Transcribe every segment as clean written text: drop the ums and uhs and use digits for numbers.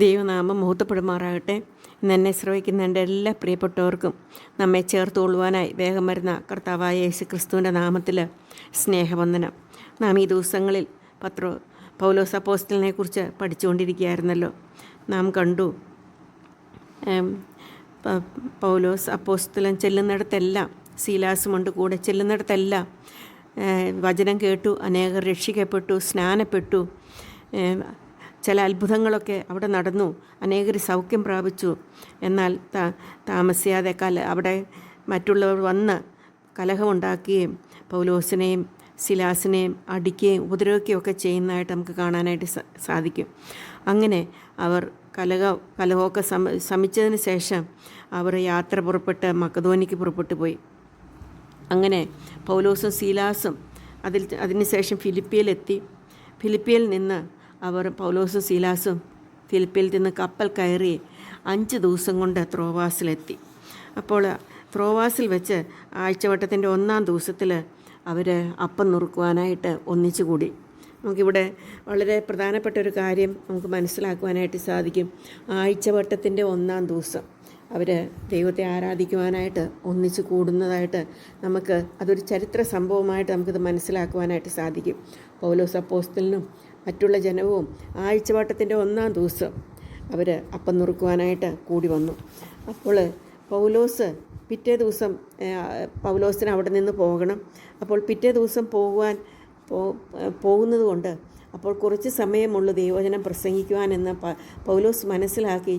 ദൈവനാമം മഹത്വപ്പെടുമാറാകട്ടെ. ഇന്ന് എന്നെ ശ്രവിക്കുന്ന എൻ്റെ എല്ലാ പ്രിയപ്പെട്ടവർക്കും നമ്മെ ചേർത്ത് കൊള്ളുവാനായി വേഗം വരുന്ന കർത്താവായ യേശു ക്രിസ്തുവിൻ്റെ നാമത്തിൽ സ്നേഹവന്ദനം. നാം ഈ ദിവസങ്ങളിൽ പൗലോസ് അപ്പോസ്തലനെ കുറിച്ച് പഠിച്ചുകൊണ്ടിരിക്കുകയായിരുന്നല്ലോ. നാം കണ്ടു പൗലോസ് അപ്പോസ്തലൻ ചെല്ലുന്നിടത്തെല്ലാം, സീലാസുമുണ്ട് കൂടെ, ചെല്ലുന്നിടത്തെല്ലാം വചനം കേട്ടു, അനേകർ രക്ഷിക്കപ്പെട്ടു, സ്നാനപ്പെട്ടു. ചില അത്ഭുതങ്ങളൊക്കെ അവിടെ നടന്നു, അനേകർ സൗഖ്യം പ്രാപിച്ചു. എന്നാൽ താമസിയാതെ അവിടെ മറ്റുള്ളവർ വന്ന് കലഹമുണ്ടാക്കുകയും പൗലോസിനെയും സിലാസിനെയും അടിക്കുകയും ഉപദ്രവിക്കുകയും ഒക്കെ ചെയ്യുന്നതായിട്ട് നമുക്ക് കാണാനായിട്ട് സാധിക്കും. അങ്ങനെ അവർ കലഹമൊക്കെ ശമിച്ചതിന് ശേഷം അവർ യാത്ര പുറപ്പെട്ട് മക്കതോനിക്ക് പുറപ്പെട്ടു പോയി. അങ്ങനെ പൗലോസും സീലാസും അതിനുശേഷം ഫിലിപ്പിയിലെത്തി. ഫിലിപ്പിയിൽ നിന്ന് അവർ പൗലോസും സീലാസും ഫിലിപ്പിയിൽ നിന്ന് കപ്പൽ കയറി 5 ദിവസം കൊണ്ട് ത്രോവാസിലെത്തി. അപ്പോൾ ത്രോവാസിൽ വെച്ച് ആഴ്ചവട്ടത്തിൻ്റെ 1-ാം ദിവസത്തിൽ അവർ അപ്പം നുറുക്കുവാനായിട്ട് ഒന്നിച്ചു കൂടി. നമുക്കിവിടെ വളരെ പ്രധാനപ്പെട്ട ഒരു കാര്യം നമുക്ക് മനസ്സിലാക്കുവാനായിട്ട് സാധിക്കും. ആഴ്ചവട്ടത്തിൻ്റെ 1-ാം ദിവസം അവർ ദൈവത്തെ ആരാധിക്കുവാനായിട്ട് ഒന്നിച്ച് കൂടുന്നതായിട്ട് നമുക്ക് അതൊരു ചരിത്ര സംഭവമായിട്ട് നമുക്കിത് മനസ്സിലാക്കുവാനായിട്ട് സാധിക്കും. പൗലോസ് അപ്പോസ്തലനും മറ്റുള്ള ജനവും ആഴ്ചവട്ടത്തിൻ്റെ 1-ാം ദിവസം അവർ അപ്പം നുറുക്കുവാനായിട്ട് കൂടി വന്നു. അപ്പോൾ പിറ്റേ ദിവസം പൗലോസിന് അവിടെ നിന്ന് പോകണം. അപ്പോൾ പിറ്റേ ദിവസം പോകുന്നത് കൊണ്ട് അപ്പോൾ കുറച്ച് സമയമുള്ളൂ ദൈവവചനം പ്രസംഗിക്കുവാനെന്ന് പൗലോസ് മനസ്സിലാക്കി.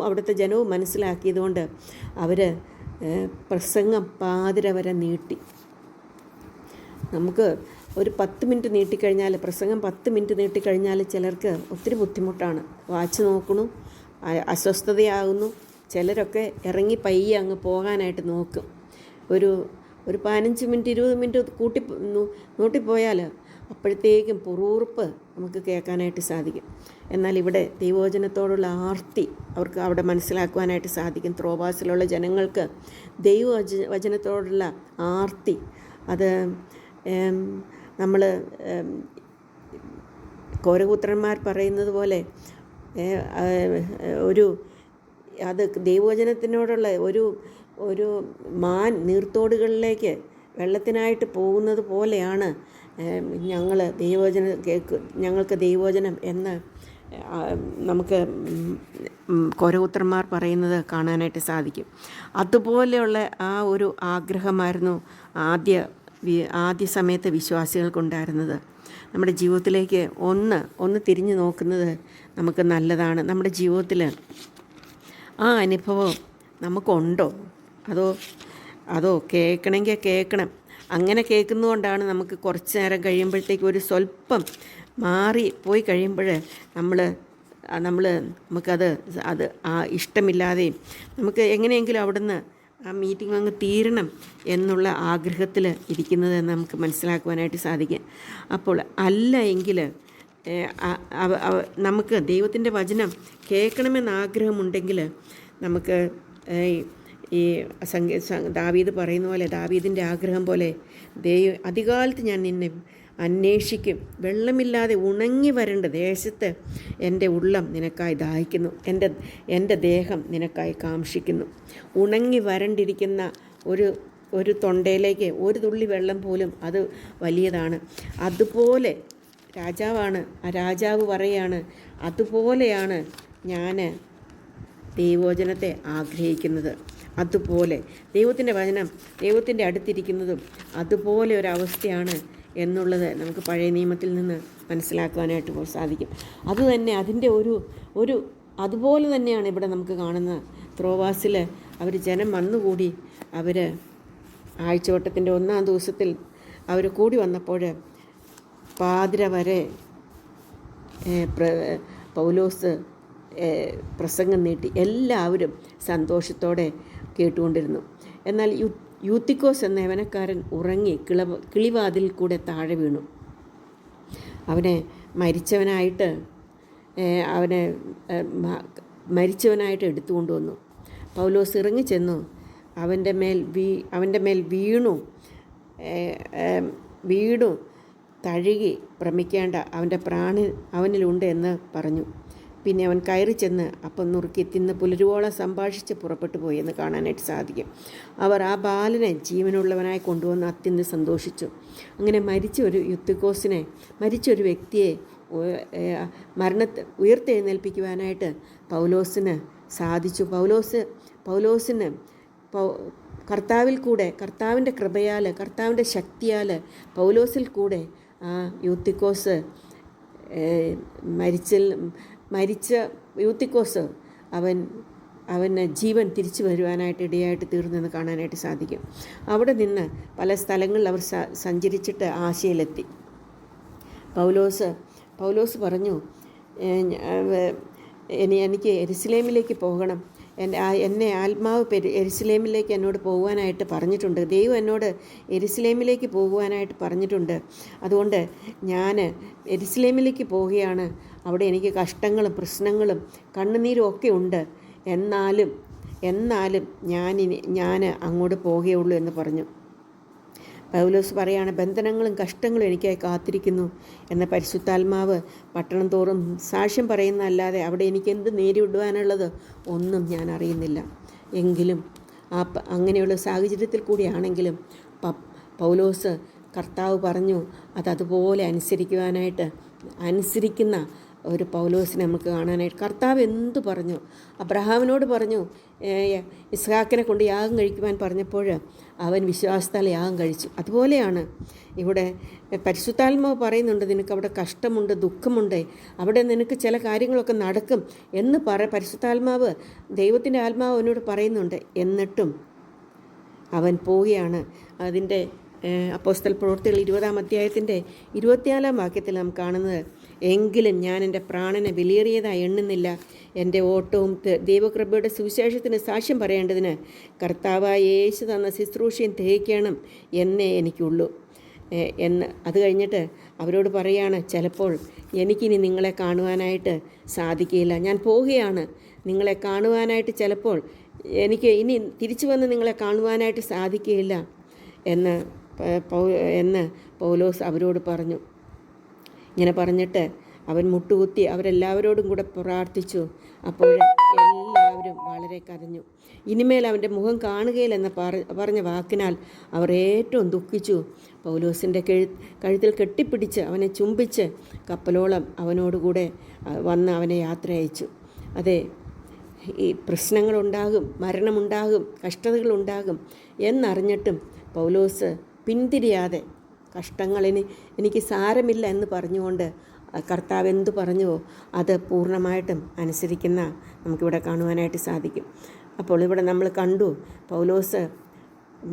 അവിടുത്തെ ജനവും മനസ്സിലാക്കിയതുകൊണ്ട് അവർ പ്രസംഗം പാതിര വരെ നീട്ടി. നമുക്ക് ഒരു 10 മിനിറ്റ് നീട്ടിക്കഴിഞ്ഞാൽ, പ്രസംഗം 10 മിനിറ്റ് നീട്ടിക്കഴിഞ്ഞാൽ ചിലർക്ക് ഒത്തിരി ബുദ്ധിമുട്ടാണ്. വാച്ച് നോക്കണു, അസ്വസ്ഥതയാകുന്നു. ചിലരൊക്കെ ഇറങ്ങി പയ്യെ അങ്ങ് പോകാനായിട്ട് നോക്കും. ഒരു 15 മിനിറ്റ് 20 മിനിറ്റ് കൂട്ടിപ്പോയാൽ അപ്പോഴത്തേക്കും പുറൂർപ്പ് നമുക്ക് കേൾക്കാനായിട്ട് സാധിക്കും. എന്നാൽ ഇവിടെ ദൈവവചനത്തോടുള്ള ആർത്തി അവർക്ക് അവിടെ മനസ്സിലാക്കുവാനായിട്ട് സാധിക്കും. ത്രോവാസിലുള്ള ജനങ്ങൾക്ക് ദൈവവചനത്തോടുള്ള ആർത്തി, അത് നമ്മൾ കോരപുത്രന്മാർ പറയുന്നത് പോലെ അത് ദൈവവചനത്തിനോടുള്ള ഒരു മാൻ നീർത്തോടുകളിലേക്ക് വെള്ളത്തിനായിട്ട് പോകുന്നത് പോലെയാണ് ഞങ്ങൾക്ക് ദൈവവചനം എന്ന് നമുക്ക് കോരപുത്രന്മാർ പറയുന്നത് കാണാനായിട്ട് സാധിക്കും. അതുപോലെയുള്ള ആ ഒരു ആഗ്രഹമായിരുന്നു ആദ്യ സമയത്ത് വിശ്വാസികൾക്കുണ്ടായിരുന്നത്. നമ്മുടെ ജീവിതത്തിലേക്ക് ഒന്ന് തിരിഞ്ഞു നോക്കുന്നത് നമുക്ക് നല്ലതാണ്. നമ്മുടെ ജീവിതത്തിൽ ആ അനുഭവം നമുക്കുണ്ടോ? അതോ കേൾക്കണമെങ്കിൽ കേൾക്കണം. അങ്ങനെ കേൾക്കുന്നതുകൊണ്ടാണ് നമുക്ക് കുറച്ച് നേരം കഴിയുമ്പോഴത്തേക്ക് ഒരു സ്വല്പം മാറി പോയി കഴിയുമ്പോൾ നമുക്കത് ഇഷ്ടമില്ലാതെയും നമുക്ക് എങ്ങനെയെങ്കിലും അവിടുന്ന് ആ മീറ്റിംഗ് അങ്ങ് തീരണം എന്നുള്ള ആഗ്രഹത്തിൽ ഇരിക്കുന്നത് നമുക്ക് മനസ്സിലാക്കുവാനായിട്ട് സാധിക്കും. അപ്പോൾ അല്ല എങ്കിൽ നമുക്ക് ദൈവത്തിൻ്റെ വചനം കേൾക്കണമെന്ന് ആഗ്രഹമുണ്ടെങ്കിൽ നമുക്ക് ഈ ദാവീദ് പറയുന്ന പോലെ, ദാവീദിൻ്റെ ആഗ്രഹം പോലെ, അധികാലത്ത് ഞാൻ നിന്നെ അന്വേഷിക്കും, വെള്ളമില്ലാതെ ഉണങ്ങി വരേണ്ട ദേശത്ത് എൻ്റെ ഉള്ളം നിനക്കായി ദാഹിക്കുന്നു, എൻ്റെ ദേഹം നിനക്കായി കാംക്ഷിക്കുന്നു. ഉണങ്ങി വരണ്ടിരിക്കുന്ന ഒരു തൊണ്ടയിലേക്ക് ഒരു തുള്ളി വെള്ളം പോലും അത് വലിയതാണ്. അതുപോലെ രാജാവ് പറയാണ്, അതുപോലെയാണ് ഞാൻ ദൈവവചനത്തെ ആഗ്രഹിക്കുന്നത്. അതുപോലെ ദൈവത്തിൻ്റെ വചനം ദൈവത്തിൻ്റെ അടുത്തിരിക്കുന്നതും അതുപോലെ ഒരവസ്ഥയാണ് എന്നുള്ളത് നമുക്ക് പഴയ നിയമത്തിൽ നിന്ന് മനസ്സിലാക്കുവാനായിട്ട് സാധിക്കും. അതുതന്നെ അതിൻ്റെ അതുപോലെ തന്നെയാണ് ഇവിടെ നമുക്ക് കാണുന്നത്. ത്രോവാസിൽ അവർ ജനം വന്നുകൂടി. അവർ ആഴ്ചവട്ടത്തിൻ്റെ 1-ാം ദിവസത്തിൽ അവർ കൂടി വന്നപ്പോൾ പാതിര വരെ പൗലോസ് പ്രസംഗം നീട്ടി. എല്ലാവരും സന്തോഷത്തോടെ കേട്ടുകൊണ്ടിരുന്നു. എന്നാൽ യൂത്തിക്കോസ് എന്ന യവനക്കാരൻ ഉറങ്ങി കിളിവാതിൽ കൂടെ താഴെ വീണു. അവനെ മരിച്ചവനായിട്ട് എടുത്തുകൊണ്ടുവന്നു. പൗലോസ് ഇറങ്ങിച്ചെന്നു അവൻ്റെ മേൽ വീണു തഴുകി ഭ്രമിക്കേണ്ട, അവൻ്റെ പ്രാണൻ അവനിലുണ്ട് എന്ന് പറഞ്ഞു. പിന്നെ അവൻ കയറി ചെന്ന് അപ്പം നുറുക്കി തിന്ന് പുലരുവോളം സംഭാഷിച്ച് പുറപ്പെട്ടു പോയി എന്ന് കാണാനായിട്ട് സാധിക്കും. അവർ ആ ബാലനെ ജീവനുള്ളവനായി കൊണ്ടുവന്ന് അത്യന്തം സന്തോഷിച്ചു. അങ്ങനെ മരിച്ചൊരു വ്യക്തിയെ ഉയർത്തെഴുന്നേൽപ്പിക്കുവാനായിട്ട് പൗലോസിന് സാധിച്ചു. പൗലോസിന് കർത്താവിൽ കൂടെ, കർത്താവിൻ്റെ കൃപയാൽ, കർത്താവിൻ്റെ ശക്തിയാൽ പൗലോസിൽ കൂടെ ആ യൂത്തിക്കോസ് മരിച്ച യൂത്തിക്കോസ് അവന് ജീവൻ തിരിച്ചു വരുവാനായിട്ട് ഇടയായിട്ട് തീർന്നെന്ന് കാണാനായിട്ട് സാധിക്കും. അവിടെ നിന്ന് പല സ്ഥലങ്ങളിൽ അവർ സഞ്ചരിച്ചിട്ട് ആശയിലെത്തി. പൗലോസ് പറഞ്ഞു, എനിക്ക് യെരുശലേമിലേക്ക് പോകണം, എന്നെ ആത്മാവ് യെരുശലേമിലേക്ക് എന്നോട് പോകുവാനായിട്ട് പറഞ്ഞിട്ടുണ്ട്. ദൈവം എന്നോട് യെരുശലേമിലേക്ക് പോകുവാനായിട്ട് പറഞ്ഞിട്ടുണ്ട്. അതുകൊണ്ട് ഞാൻ യെരുശലേമിലേക്ക് പോവുകയാണ്. അവിടെ എനിക്ക് കഷ്ടങ്ങളും പ്രശ്നങ്ങളും കണ്ണുനീരും ഒക്കെ ഉണ്ട്. എന്നാലും ഞാൻ അങ്ങോട്ട് പോവുകയുള്ളൂ എന്ന് പറഞ്ഞു. പൗലോസ് പറയാണ്, ബന്ധനങ്ങളും കഷ്ടങ്ങളും എനിക്കായി കാത്തിരിക്കുന്നു എന്ന പരിശുദ്ധാത്മാവ് പട്ടണം തോറും സാക്ഷ്യം പറയുന്നതല്ലാതെ അവിടെ എനിക്കെന്ത് നേരിടുവാനുള്ളത് ഒന്നും ഞാൻ അറിയുന്നില്ല. എങ്കിലും അങ്ങനെയുള്ള സാഹചര്യത്തിൽ കൂടിയാണെങ്കിലും പൗലോസ് കർത്താവ് പറഞ്ഞു അതുപോലെ അനുസരിക്കുന്ന ഒരു പൗലോസിനെ നമുക്ക് കാണാനായിട്ട്. കർത്താവ് എന്തു പറഞ്ഞു? അബ്രഹാമിനോട് പറഞ്ഞു, ഇസ്ഹാക്കിനെ കൊണ്ട് യാഗം കഴിക്കുവാൻ പറഞ്ഞപ്പോൾ അവൻ വിശ്വാസത്താൽ യാഗം കഴിച്ചു. അതുപോലെയാണ് ഇവിടെ പരിശുദ്ധാത്മാവ് പറയുന്നുണ്ട്, നിനക്ക് അവിടെ കഷ്ടമുണ്ട്, ദുഃഖമുണ്ട്, അവിടെ നിനക്ക് ചില കാര്യങ്ങളൊക്കെ നടക്കും എന്ന് പരിശുദ്ധാത്മാവ്, ദൈവത്തിൻ്റെ ആത്മാവ് അവനോട് പറയുന്നുണ്ട്. എന്നിട്ടും അവൻ പോവുകയാണ്. അതിൻ്റെ അപ്പോസ്തല പ്രവൃത്തികൾ 20-ാം അധ്യായത്തിൻ്റെ 24-ാം വാക്യത്തിൽ നാം കാണുന്നത്, എങ്കിലും ഞാൻ എൻ്റെ പ്രാണനെ വിലയേറിയതായി എണ്ണുന്നില്ല. എൻ്റെ ഓട്ടവും ദൈവകൃപയുടെ സുവിശേഷത്തിന് സാക്ഷ്യം പറയേണ്ടതിന് കർത്താവായ യേശു തന്ന ശുശ്രൂഷയും തികയ്ക്കണം എന്നേ എനിക്കുള്ളൂ എന്ന്. അത് കഴിഞ്ഞിട്ട് അവരോട് പറയാണ്, ചിലപ്പോൾ എനിക്കിനി നിങ്ങളെ കാണുവാനായിട്ട് സാധിക്കുകയില്ല, ഞാൻ പോവുകയാണ്. നിങ്ങളെ കാണുവാനായിട്ട് ചിലപ്പോൾ എനിക്ക് ഇനി തിരിച്ചു വന്ന് നിങ്ങളെ കാണുവാനായിട്ട് സാധിക്കുകയില്ല എന്ന് പൗലോസ് അവരോട് പറഞ്ഞു. ഇങ്ങനെ പറഞ്ഞിട്ട് അവൻ മുട്ടുകുത്തി അവരെല്ലാവരോടും കൂടെ പ്രാർത്ഥിച്ചു. അപ്പോൾ എല്ലാവരും വളരെ കരഞ്ഞു. ഇനിമേൽ അവൻ്റെ മുഖം കാണുകയില്ലെന്ന് പറഞ്ഞ വാക്കിനാൽ അവർ ഏറ്റവും ദുഃഖിച്ചു. പൗലോസിൻ്റെ കഴുത്തിൽ കെട്ടിപ്പിടിച്ച് അവനെ ചുംബിച്ച് കപ്പലോളം അവനോടുകൂടെ വന്ന് അവനെ യാത്ര അയച്ചു. അതെ, ഈ പ്രശ്നങ്ങളുണ്ടാകും, മരണമുണ്ടാകും, കഷ്ടതകളുണ്ടാകും എന്നറിഞ്ഞിട്ടും പൗലോസ് പിന്തിരിയാതെ കഷ്ടങ്ങളിന് എനിക്ക് സാരമില്ല എന്ന് പറഞ്ഞുകൊണ്ട് കർത്താവ് എന്തു പറഞ്ഞുവോ അത് പൂർണ്ണമായിട്ടും അനുസരിക്കുന്ന നമുക്കിവിടെ കാണുവാനായിട്ട് സാധിക്കും. അപ്പോൾ ഇവിടെ നമ്മൾ കണ്ടു, പൗലോസ്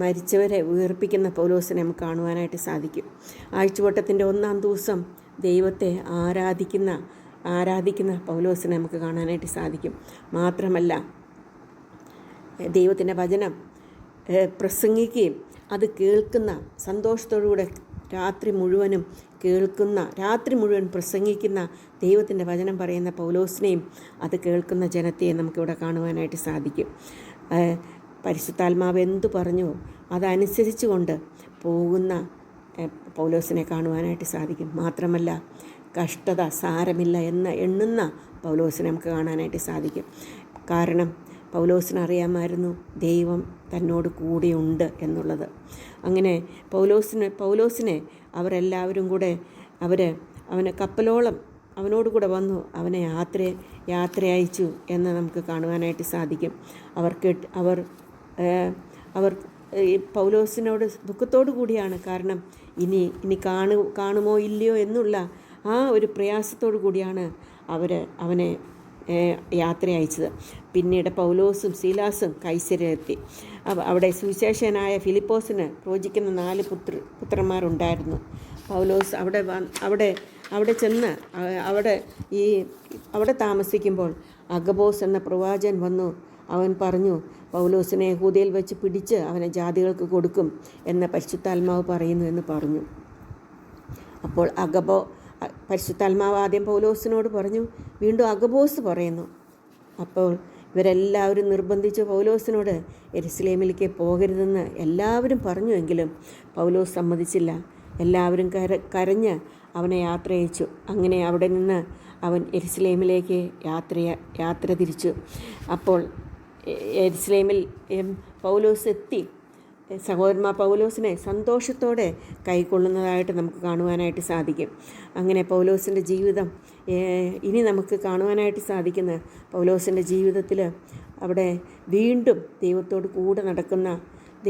മരിച്ചവരെ ഉയർപ്പിക്കുന്ന പൗലോസിനെ നമുക്ക് കാണുവാനായിട്ട് സാധിക്കും. ആഴ്ചവട്ടത്തിൻ്റെ 1-ാം ദിവസം ദൈവത്തെ ആരാധിക്കുന്ന പൗലോസിനെ നമുക്ക് കാണാനായിട്ട് സാധിക്കും. മാത്രമല്ല, ദൈവത്തിൻ്റെ വചനം പ്രസംഗിക്കുകയും അത് കേൾക്കുന്ന സന്തോഷത്തോടുകൂടെ രാത്രി മുഴുവൻ പ്രസംഗിക്കുന്ന ദൈവത്തിൻ്റെ വചനം പറയുന്ന പൗലോസിനെയും അത് കേൾക്കുന്ന ജനത്തെയും നമുക്കിവിടെ കാണുവാനായിട്ട് സാധിക്കും. പരിശുദ്ധാത്മാവ് എന്തു പറഞ്ഞോ അതനുസരിച്ചുകൊണ്ട് പോകുന്ന പൗലോസിനെ കാണുവാനായിട്ട് സാധിക്കും. മാത്രമല്ല, കഷ്ടത സാരമില്ല എന്ന് എണ്ണുന്ന പൗലോസിനെ നമുക്ക് കാണാനായിട്ട് സാധിക്കും. കാരണം പൗലോസിനറിയാമായിരുന്നു ദൈവം തന്നോട് കൂടെയുണ്ട് എന്നുള്ളത്. അങ്ങനെ പൗലോസിനെ അവരെല്ലാവരും കൂടെ അവനെ കപ്പലോളം അവനോടുകൂടെ വന്നു അവനെ യാത്ര അയച്ചു എന്ന് നമുക്ക് കാണുവാനായിട്ട് സാധിക്കും. അവർ ഈ പൗലോസിനോട് ദുഃഖത്തോടു കൂടിയാണ്. കാരണം ഇനി കാണുമോ ഇല്ലയോ എന്നുള്ള ആ ഒരു പ്രയാസത്തോടു കൂടിയാണ് അവനെ യാത്ര അയച്ചത്. പിന്നീട് പൗലോസും സീലാസും കൈസരിലെത്തി. അവിടെ സുവിശേഷനായ ഫിലിപ്പോസിന് പ്രവചിക്കുന്ന 4 പുത്രന്മാരുണ്ടായിരുന്നു. പൗലോസ് അവിടെ ചെന്ന് അവിടെ താമസിക്കുമ്പോൾ അഗബോസ് എന്ന പ്രവാചകൻ വന്നു. അവൻ പറഞ്ഞു, പൗലോസിനെ യഹൂദയിൽ വെച്ച് പിടിച്ച് അവനെ ജാതികൾക്ക് കൊടുക്കും എന്ന് പരിശുദ്ധാത്മാവ് പറയുന്നു എന്ന് പറഞ്ഞു. അപ്പോൾ പരിശുദ്ധാത്മാവ് ആദ്യം പൗലോസിനോട് പറഞ്ഞു, വീണ്ടും അഗബോസ് പറയുന്നു. അപ്പോൾ ഇവരെല്ലാവരും നിർബന്ധിച്ച് പൗലോസിനോട് യെരുശലേമിലേക്ക് പോകരുതെന്ന് എല്ലാവരും പറഞ്ഞുവെങ്കിലും പൗലോസ് സമ്മതിച്ചില്ല. എല്ലാവരും കരഞ്ഞ് അവനെ യാത്ര അയച്ചു. അങ്ങനെ അവിടെ നിന്ന് അവൻ യെരുശലേമിലേക്ക് യാത്ര തിരിച്ചു. അപ്പോൾ യെരുശലേമിൽ പൗലോസ് എത്തി. സഹോദരന്മാർ പൗലോസിനെ സന്തോഷത്തോടെ കൈക്കൊള്ളുന്നതായിട്ട് നമുക്ക് കാണുവാനായിട്ട് സാധിക്കും. അങ്ങനെ പൗലോസിൻ്റെ ജീവിതം ഇനി നമുക്ക് കാണുവാനായിട്ട് സാധിക്കുന്ന പൗലോസിൻ്റെ ജീവിതത്തിൽ അവിടെ വീണ്ടും ദൈവത്തോട് കൂടെ നടക്കുന്ന,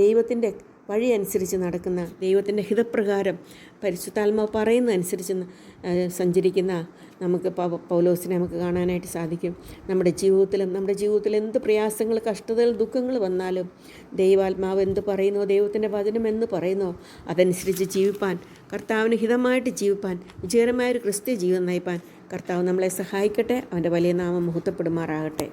ദൈവത്തിൻ്റെ വഴി അനുസരിച്ച് നടക്കുന്ന, ദൈവത്തിൻ്റെ ഹിതപ്രകാരം പരിശുദ്ധാത്മാവ് പറയുന്നതനുസരിച്ച് സഞ്ചരിക്കുന്ന നമുക്ക് പൗലോസിനെ നമുക്ക് കാണാനായിട്ട് സാധിക്കും. നമ്മുടെ ജീവിതത്തിൽ എന്ത് പ്രയാസങ്ങൾ, കഷ്ടതകൾ, ദുഃഖങ്ങൾ വന്നാലും ദൈവാത്മാവ് എന്ത് പറയുന്നോ, ദൈവത്തിൻ്റെ വചനം എന്ന് പറയുന്നോ അതനുസരിച്ച് ജീവിപ്പാൻ, കർത്താവിന് ഹിതമായിട്ട് ജീവിപ്പാൻ, വിജയകരമായൊരു ക്രിസ്ത്യ ജീവിതം നയിപ്പാൻ കർത്താവ് നമ്മളെ സഹായിക്കട്ടെ. അവൻ്റെ വലിയ നാമം മഹത്വപ്പെടുമാറാകട്ടെ.